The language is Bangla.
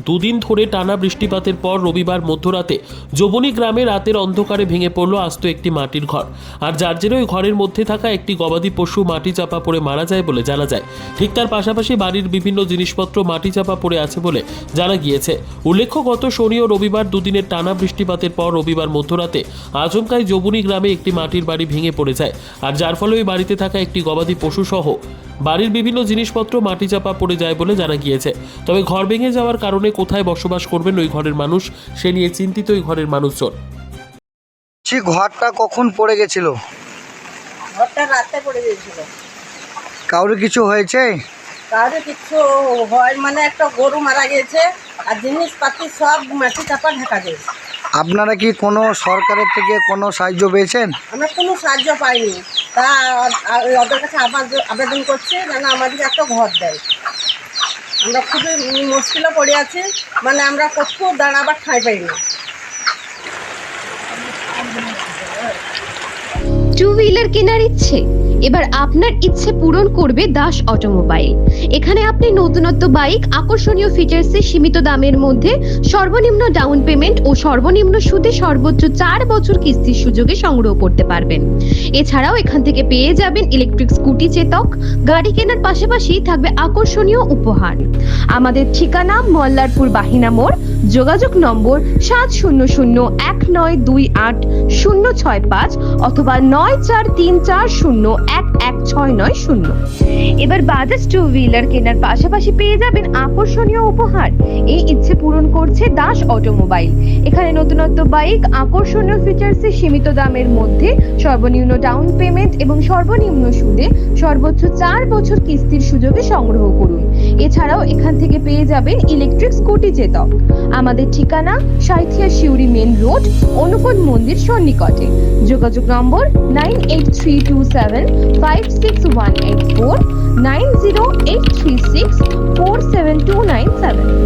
দুদিন ধরে টানা বৃষ্টিপাতের পর রবিবার মধ্যরাতে জবনী গ্রামে রাতের অন্ধকারে ভেঙে পড়ল আস্ত একটি মাটির ঘর। আর যার জেরে ওই ঘরের মধ্যে থাকা একটি গবাদি পশু মাটি চাপা পড়ে মারা যায় বলে জানা যায়। ঠিক তার পাশাপাশি বাড়ির বিভিন্ন জিনিসপত্র মাটি চাপা পড়ে আছে বলে জানা গিয়েছে। উল্লেখ্য, গত শনি ও রবিবার দুদিনের টানা বৃষ্টিপাতের পর রবিবার মধ্যরাতে আচমকায় জবনী গ্রামে একটি মাটির বাড়ি ভেঙে পড়ে যায়। আর যার ফলে ওই বাড়িতে থাকা একটি গবাদি পশু সহ বাড়ির বিভিন্ন জিনিসপত্র মাটি চাপা পড়ে যায় বলে জানা গিয়েছে। তবে ঘর ভেঙে যাওয়ার কারণে কোথায় বসবাস করবেন ওই ঘরের মানুষ, সে নিয়ে চিন্তিত ওই ঘরের মানুষজন। ঘরটা কখন পড়ে গেছিল? ঘরটা রাতে পড়ে গিয়েছিল। কারোর কিছু হয়েছে? কারো কিছু হয় মানে একটা গরু মারা গেছে আর জিনিসপাতি সব মাটি চাপা ঢাকা গেছে। আপনারা কি কোনো সরকারের থেকে কোনো সাহায্য পেয়েছেন? আমরা কোনো সাহায্য পাইনি, তা ওদের কাছে আবেদন করছি যেন আমাদেরকে একটা ঘর দেয়। আমরা খুবই মুশকিলে পড়ে আছি, মানে আমরা কোথাও দাঁড়াবার ঠাঁই পাই না। টু হুইলার কেনার ইচ্ছে? এবার আপনার ইচ্ছে পূরণ করবে দাস অটোমোবাইল। এখানে আপনি নতুনত্ব বাইক আকর্ষণীয় ফিচার্সে সীমিত দামের মধ্যে সর্বনিম্ন ডাউন পেমেন্ট ও সর্বনিম্ন সুদে সর্বোচ্চ 4 বছর কিস্তির সুযোগে সংগ্রহ করতে পারবেন। এছাড়াও এখান থেকে পেয়ে যাবেন ইলেকট্রিক স্কুটি চেতক। গাড়ি কেনার পাশাপাশি থাকবে আকর্ষণীয় উপহার। আমাদের ঠিকানা মল্লারপুর বাহিনা মোড়। যোগাযোগ নম্বর 7001928065 অথবা 9434011690। এবার বাজাজ টু হুইলার কেনার পাশাপাশি পেয়ে যাবেন আকর্ষণীয় উপহার। এই ইচ্ছে পূরণ করছে দাস অটোমোবাইল। এখানে নতুনত্ব বাইক আকর্ষণীয় ফিচার্সে সীমিত দামের মধ্যে সর্বনিম্ন ডাউন পেমেন্ট এবং সর্বনিম্ন সুদে সর্বোচ্চ 4 বছর কিস্তির সুযোগে সংগ্রহ করুন। এছাড়াও এখান থেকে পেয়ে যাবেন ইলেকট্রিক স্কুটি চেতক। আমাদের ঠিকানা সাঁইথিয়া শিউরি মেন রোড, অনুকূল মন্দির সন্নিকটে। যোগাযোগ নম্বর 9832756184 9083647297।